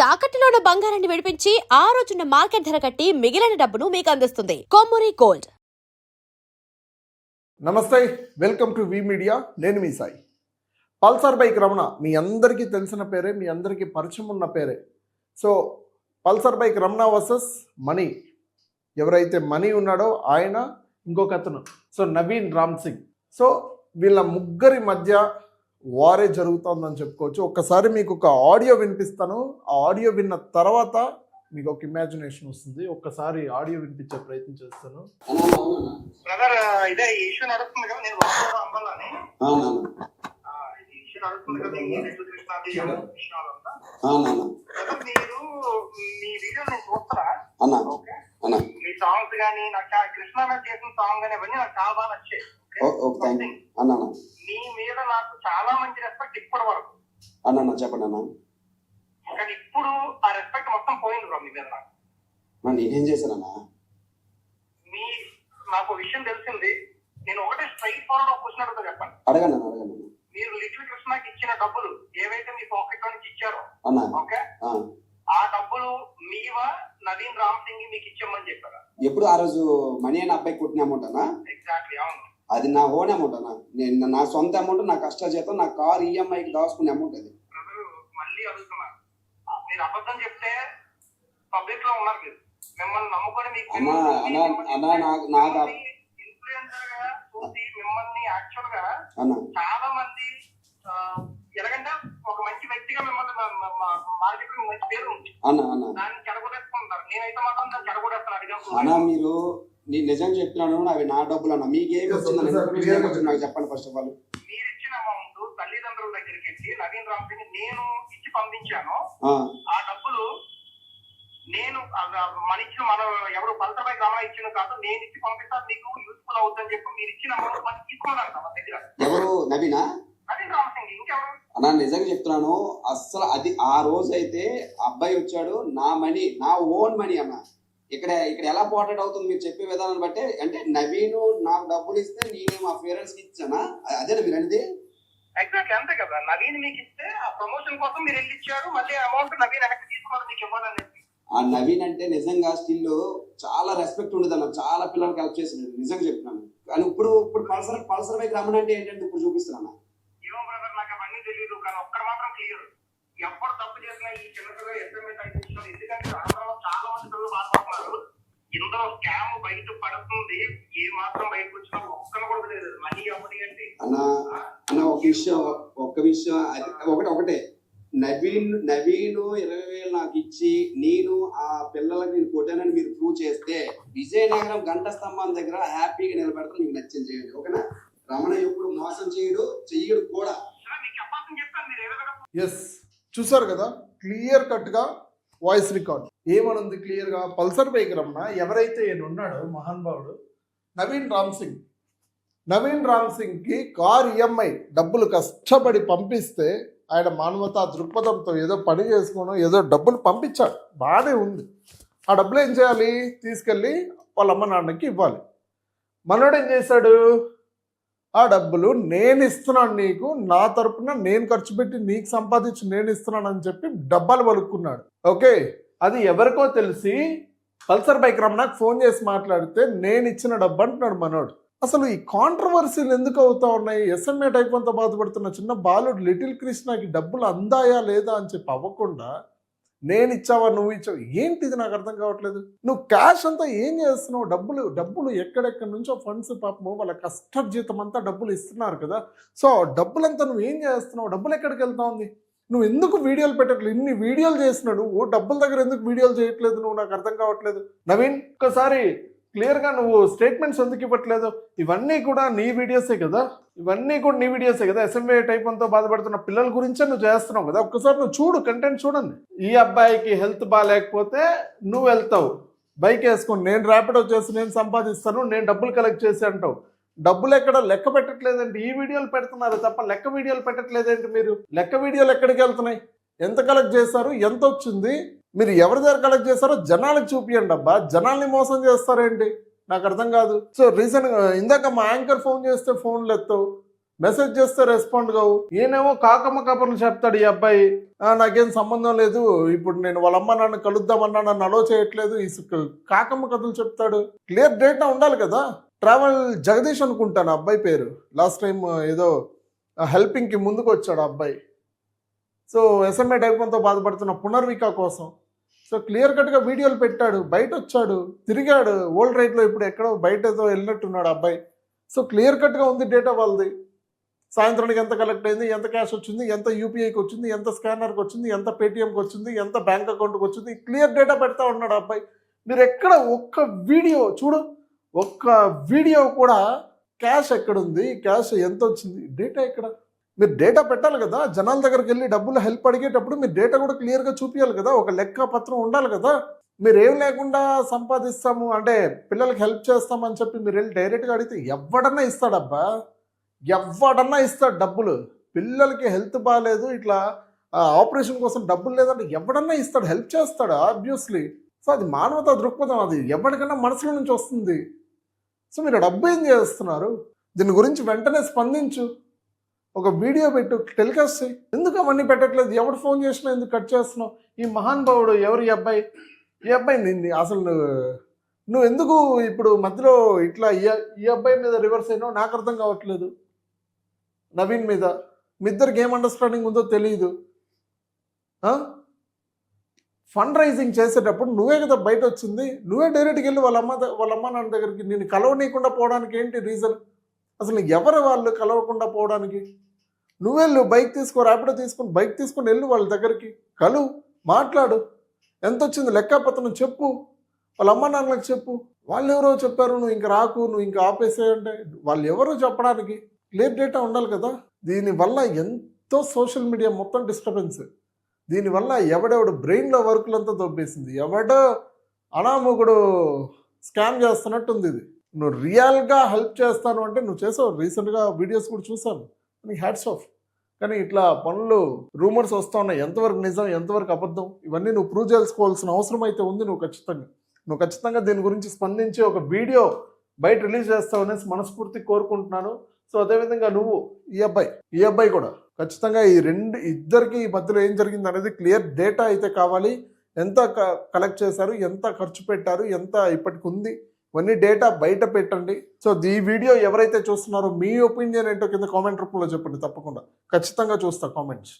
తాకట్టులో ఉన్న బంగారాన్ని విడిపించి ఆ రోజున్న మార్కెట్ ధర కట్టి మిగిలిన డబ్బును మీకు అందిస్తుంది కొమ్మూరి గోల్డ్. నమస్తే, వెల్కమ్ టు వి మీడియా. నేను మీ సాయి. పల్సర్ బైక్ రమణ మీ అందరికీ తెలిసిన పేరే, మీ అందరికీ పరిచయం ఉన్న పేరే. So Pulsar bike Ramana versus money. ఎవరైతే మనీ ఉన్నాడో ఆయన, ఇంకొక అతను సో నవీన్ రామ్ సింగ్. సో వీళ్ళ ముగ్గురి మధ్య వారే జరుగుతుందని చెప్పుకోవచ్చు. ఒక్కసారి మీకు ఒక ఆడియో వినిపిస్తాను. ఆ ఆడియో విన్న తర్వాత మీకు ఒక ఇమాజినేషన్ వస్తుంది. ఒక్కసారి ఆడియో వినిపించే ప్రయత్నం చేస్తాను. బ్రదర్, ఇదే ఈ ఇష్యూ నడుస్తుంది కదా, నేను అంబాలని ఈ ఇష్యూ నడుస్తుంది కదా, ఈ నెట్ కృష్ణాది విషయాలంతా. బ్రదర్, మీరు మీ వీడియో నేను చూస్తారా? ఓకే, మీ సాంగ్స్ కానీ నాకు కృష్ణ చేసిన సాంగ్ కానీ అవన్నీ నాకు చాలా బాగా నచ్చాయి. మీ మీద నాకు చాలా మంచి రెస్పెక్ట్ ఇప్పటి వరకు చెప్పండి అన్న. కానీ ఇప్పుడు ఆ రెస్పెక్ట్ మొత్తం పోయింది బ్రో మీ మీద. నాకు నేనేం చేశానన్నా? మీ నాకు విషయం తెలిసింది. నేను ఒకటే స్ట్రైట్ ఫార్వర్డ్ క్వశ్చన్ అడుగుతా, చెప్పండి. అడగండి. మీరు లిటిల్ కృష్ణకి ఇచ్చిన డబ్బులు ఏవైతే మీ పాకెట్ లో నుంచి ఇచ్చారో, ఓకే, ఆ డబ్బులు మీవా నవీన్ రామ్ సింగ్ మీకు ఇచ్చామని చెప్పారా? ఎప్పుడు ఆ రోజు మనీ అని అబ్బాయి కొట్టిన అమౌంట్ అన్నా? ఎగ్జాక్ట్లీ, అవును. అది నా ఓన్ అమౌంట్ అన్నా. నేను నా సొంత అమౌంట్, నా కష్ట జీతం, నా కార్ ఈఎంఐకి దాచుకునే అమౌంట్ అది. మళ్ళీ అడుగుతున్నారు, మీరు అబద్ధం చెప్తే పబ్లిక్ లో ఉన్నారు, మీరు మిమ్మల్ని నమ్ముకొని మీకు ఇన్ఫ్లుయెన్సర్ గా చూసి మిమ్మల్ని యాక్చువల్ గా చాలా మంది ఎలాగంటే ఒక మంచి వ్యక్తిగా మిమ్మల్ని మార్కెట్ లో మంచి పేరు ఉంది, దాన్ని చెడగొట్టేసుకుంటారు. నేనైతే మాత్రం దాన్ని చెడగొట్టేస్తాను. అన్నా మీరు నేను నిజం చెప్తున్నాను, అవి నా డబ్బులు అన్న. మీకేమి వచ్చింది నాకు చెప్పండి. ఫస్ట్ ఆఫ్ ఆల్ మీరు ఇచ్చిన అమౌంట్ తల్లిదండ్రుల దగ్గరికి వెళ్ళి నవీన్ రామ్ సింగ్ నేను ఇచ్చి పంపించాను. ఆ డబ్బులు నేను మన ఇచ్చిన మన ఎవరు పల్సర్ బైక్ రమణ ఇచ్చిన కాదు, నేను ఇచ్చి పంపిస్తాను, నీకు యూస్ఫుల్ అవుతుందని చెప్పి మీరు ఇచ్చిన అమౌంట్ మనకి తీసుకున్నాను మన దగ్గర. ఎవరు? నవీనా? నవీన్ రామ్ సింగ్. ఇంకెవరు అన్నా? నిజంగా చెప్తున్నాను, అస్సలు అది ఆ రోజు అయితే అబ్బాయి వచ్చాడు, నా మనీ, నా ఓన్ మనీ అన్న. ఇక్కడ ఎలా పోర్ట్రేట్ అవుతుంది మీరు చెప్పే విధానాన్ని బట్టే. అంటే నవీన్ నాకు డబ్బులు ఇస్తే నేను మా పేరెంట్స్ కి ఇచ్చానా? అదేనా మీరు అనేది? ఎగ్జాక్ట్లీ అంతే కదా. నవీన్ మీకు ఇస్తే ఆ ప్రమోషన్ కోసం మీరు వెళ్ళి ఇచ్చారు, మళ్ళీ అమౌంట్ నవీన్ వెనక్కి తీసుకోవాలి మీకు ఇవ్వాలని. ఆ నవీన్ అంటే నిజంగా స్టిల్ చాలా రెస్పెక్ట్ ఉండేది అన్న. చాలా పిల్లలకి హెల్ప్ చేసింది, నిజంగా చెప్తున్నాను. కానీ ఇప్పుడు పల్సర్ బైక్ రమణ అంటే ఏంటంటే ఇప్పుడు చూపిస్తున్నాను. ఏమో బ్రదర్, నాకు అవన్నీ తెలియదు. కానీ ఒక్కడు మాత్రం క్లియర్, ఎప్పుడు తప్పు చేసినా ఈ చిన్నపిల్లలు ఎస్ఎంఏ టైప్ ఇస్తున్నారు. ఎందుకంటే ఆంధ్రలో చాలా మంది పిల్లలు బాధపడుతున్నారు. ఇందులో స్కామ్ బయట పడుతుంది, ఏ మాత్రం బయటకు వచ్చినా ఒక్కరు కూడా లేదు. మనీ అమ్మని అంటే అన్న ఒక్క విషయం ఒకటే. నవీన్ 20,000 నాకు ఇచ్చి నేను ఆ పిల్లలకి నేను కొట్టానని మీరు ప్రూవ్ చేస్తే విజయనగరం గంట స్తంభం దగ్గర హ్యాపీగా నిలబెడతాను. మీకు నచ్చింది చేయండి, ఓకేనా? రమణ ఎప్పుడు మోసం చెయ్యడు కూడా. ఎస్, చూసారు కదా, క్లియర్ కట్ గా వాయిస్ రికార్డ్ ఏమనుంది క్లియర్ గా. పల్సర్ బైక్ రమణ ఎవరైతే ఈయన ఉన్నాడో మహానుభావుడు నవీన్ రామ్ సింగ్ కి కార్ ఈఎంఐ డబ్బులు కష్టపడి పంపిస్తే ఆయన మానవతా దృక్పథంతో ఏదో పని చేసుకోవడం, ఏదో డబ్బులు పంపించాడు, బాగానే ఉంది. ఆ డబ్బులు ఏం చేయాలి? తీసుకెళ్ళి వాళ్ళ అమ్మ నాన్నకి ఇవ్వాలి. మనోడు ఏం చేశాడు? ఆ డబ్బులు నేను ఇస్తున్నాను నీకు, నా తరపున నేను ఖర్చు పెట్టి నీకు సంపాదించి నేను ఇస్తున్నాను అని చెప్పి డబ్బాలు పలుక్కున్నాడు. ఓకే, అది ఎవరికో తెలిసి పల్సర్ బైక్ రమణకు ఫోన్ చేసి మాట్లాడితే నేను ఇచ్చిన డబ్బు అంటున్నాడు మనోడు. అసలు ఈ కాంట్రవర్సీలు ఎందుకు అవుతా ఉన్నాయి? ఎస్ఎంఏ టైప్ అంతా బాధపడుతున్న చిన్న బాలుడు లిటిల్ కృష్ణకి డబ్బులు అందాయా లేదా అని చెప్పి అవ్వకుండా నేను ఇచ్చావా నువ్వు ఇచ్చావు ఏంటిది నాకు అర్థం కావట్లేదు. నువ్వు క్యాష్ అంతా ఏం చేస్తున్నావు? డబ్బులు ఎక్కడెక్కడి నుంచో ఫండ్స్, పాపము వాళ్ళ కష్టజీతం అంతా డబ్బులు ఇస్తున్నారు కదా. సో డబ్బులంతా నువ్వు ఏం చేస్తున్నావు? డబ్బులు ఎక్కడికి వెళ్తా ఉంది? నువ్వు ఎందుకు వీడియోలు పెట్టట్లేదు? ఇన్ని వీడియోలు చేసినా నువ్వు డబ్బుల దగ్గర ఎందుకు వీడియోలు చేయట్లేదు? నువ్వు నాకు అర్థం కావట్లేదు. నవీన్, ఒక్కసారి క్లియర్గా నువ్వు స్టేట్మెంట్స్ ఎందుకు ఇవ్వట్లేదు? ఇవన్నీ కూడా నీ వీడియోసే కదా, ఎస్ఎంఏ టైప్ అంతా బాధపడుతున్న పిల్లల గురించే నువ్వు చేస్తున్నావు కదా. ఒక్కసారి నువ్వు చూడు, కంటెంట్ చూడండి. ఈ అబ్బాయికి హెల్త్ బాగాలేకపోతే నువ్వు వెళ్తావు బైక్ వేసుకొని, నేను ర్యాపిడో చేసి నేను సంపాదిస్తాను, నేను డబ్బులు కలెక్ట్ చేసి అంటావు. డబ్బులు ఎక్కడ లెక్క పెట్టట్లేదండి. ఈ వీడియోలు పెడుతున్నారు తప్ప లెక్క వీడియోలు పెట్టట్లేదండి. మీరు లెక్క వీడియోలు ఎక్కడికి వెళ్తున్నాయి? ఎంత కలెక్ట్ చేశారు? ఎంత వచ్చింది? మీరు ఎవరి దగ్గర కలెక్ట్ చేస్తారో జనాలకు చూపియండి అబ్బా. జనాల్ని మోసం చేస్తారేంటి? నాకు అర్థం కాదు. సో రీసెంట్గా ఇందాక మా యాంకర్ ఫోన్ చేస్తే ఫోన్లు ఎత్తావు, మెసేజ్ చేస్తే రెస్పాండ్ కావు. ఈయనేమో కాకమ్మ కబుర్లు చెప్తాడు ఈ అబ్బాయి. నాకేం సంబంధం లేదు, ఇప్పుడు నేను వాళ్ళ అమ్మ నాన్న కలుద్దామన్నా నన్ను అలో చేయట్లేదు, ఈ కాకమ్మ కథలు చెప్తాడు. క్లియర్ డేటా ఉండాలి కదా. ట్రావెల్ జగదీష్ అనుకుంటాను అబ్బాయి పేరు. లాస్ట్ టైం ఏదో హెల్పింగ్కి ముందుకు వచ్చాడు అబ్బాయి. సో ఎస్ఎంఏ డైపంతో బాధపడుతున్న పునర్విక కోసం. సో క్లియర్ కట్గా వీడియోలు పెట్టాడు, బయట వచ్చాడు, తిరిగాడు. ఓల్డ్ రైడ్లో ఇప్పుడు ఎక్కడో బయట ఏదో వెళ్ళినట్టున్నాడు అబ్బాయి. సో క్లియర్ కట్గా ఉంది డేటా వాళ్ళది. సాయంత్రానికి ఎంత కలెక్ట్ అయింది, ఎంత క్యాష్ వచ్చింది, ఎంత యూపీఐకి వచ్చింది, ఎంత స్కానర్కి వచ్చింది, ఎంత పేటిఎంకి వచ్చింది, ఎంత బ్యాంక్ అకౌంట్కి వచ్చింది, క్లియర్ డేటా పెడతా ఉన్నాడు అబ్బాయి. మీరు ఎక్కడ ఒక్క వీడియో చూడు, ఒక్క వీడియో కూడా క్యాష్ ఎక్కడుంది, క్యాష్ ఎంత వచ్చింది, డేటా ఎక్కడ? మీరు డేటా పెట్టాలి కదా. జనాల దగ్గరికి వెళ్ళి డబ్బులు హెల్ప్ అడిగేటప్పుడు మీరు డేటా కూడా క్లియర్గా చూపించాలి కదా. ఒక లెక్క పత్రం ఉండాలి కదా. మీరు ఏం లేకుండా సంపాదిస్తాము అంటే పిల్లలకి హెల్ప్ చేస్తామని చెప్పి మీరు వెళ్ళి డైరెక్ట్గా అడిగితే ఎవడన్నా ఇస్తాడబ్బా, ఎవడన్నా ఇస్తాడు డబ్బులు. పిల్లలకి హెల్త్ బాగాలేదు, ఇట్లా ఆపరేషన్ కోసం డబ్బులు లేదంటే ఎవడన్నా ఇస్తాడు, హెల్ప్ చేస్తాడు ఆబ్వియస్లీ. సో అది మానవతా దృక్పథం, అది ఎవరికైనా మనసులో నుంచి వస్తుంది. సో మీరు డబ్బు ఏం చేస్తున్నారు? దీని గురించి వెంటనే స్పందించు, ఒక వీడియో పెట్టు, టెలికాస్ట్ చేయి. ఎందుకు అవన్నీ పెట్టట్లేదు? ఎవడు ఫోన్ చేసినా ఎందుకు కట్ చేస్తున్నావు? ఈ మహానుభావుడు ఎవరు? ఈ అబ్బాయి నిన్ను అసలు నువ్వు ఎందుకు ఇప్పుడు మధ్యలో ఇట్లా ఈ అబ్బాయి మీద రివర్స్ అయినావు నాకు అర్థం కావట్లేదు. నవీన్ మీద మీ ఇద్దరికి ఏం అండర్స్టాండింగ్ ఉందో తెలియదు. ఫండ్ రైజింగ్ చేసేటప్పుడు నువ్వే కదా బయట వచ్చింది, నువ్వే డైరెక్ట్గా వెళ్ళి వాళ్ళ అమ్మ నాన్న దగ్గరికి. నేను కలవనీయకుండా పోవడానికి ఏంటి రీజన్? అసలు ఎవరు వాళ్ళు కలవకుండా పోవడానికి? నువ్వెళ్ళు, బైక్ తీసుకో, ర్యాపిడో తీసుకుని బైక్ తీసుకుని వెళ్ళు వాళ్ళ దగ్గరికి, కలువు, మాట్లాడు, ఎంత వచ్చింది లెక్కపత్రం చెప్పు, వాళ్ళ అమ్మ నాన్నలకు చెప్పు. వాళ్ళు ఎవరో చెప్పారు నువ్వు ఇంక రాకు, నువ్వు ఇంకా ఆపేసేయంటే వాళ్ళు ఎవరో చెప్పడానికి క్లియర్ డేటా ఉండాలి కదా. దీనివల్ల ఎంతో సోషల్ మీడియా మొత్తం డిస్టర్బెన్స్. దీనివల్ల ఎవడెవడు బ్రెయిన్లో వర్కులంతా దొబ్బేసింది, ఎవడో అనామకుడు స్కామ్ చేస్తున్నట్టుంది. ఇది నువ్వు రియల్గా హెల్ప్ చేస్తాను అంటే నువ్వు చేసావు. రీసెంట్గా వీడియోస్ కూడా చూసాను, నీకు హ్యాట్స్ ఆఫ్. కానీ ఇట్లా పనులు రూమర్స్ వస్తూ ఉన్నాయి, ఎంతవరకు నిజం ఎంతవరకు అబద్ధం ఇవన్నీ నువ్వు ప్రూవ్ చేసుకోవాల్సిన అవసరం అయితే ఉంది. నువ్వు ఖచ్చితంగా దీని గురించి స్పందించి ఒక వీడియో బయట రిలీజ్ చేస్తావు అనేసి మనస్ఫూర్తి కోరుకుంటున్నాను. సో అదేవిధంగా నువ్వు ఈ అబ్బాయి కూడా ఖచ్చితంగా ఇద్దరికి ఈ మధ్యలో ఏం జరిగింది అనేది క్లియర్ డేటా అయితే కావాలి. ఎంత కలెక్ట్ చేశారు, ఎంత ఖర్చు పెట్టారు, ఎంత ఇప్పటికి ఉంది, ఇవన్నీ డేటా బయట పెట్టండి. సో ఈ వీడియో ఎవరైతే చూస్తున్నారో మీ ఒపీనియన్ ఏంటో కింద కామెంట్ రూపంలో చెప్పండి. తప్పకుండా ఖచ్చితంగా చూస్తా కామెంట్స్.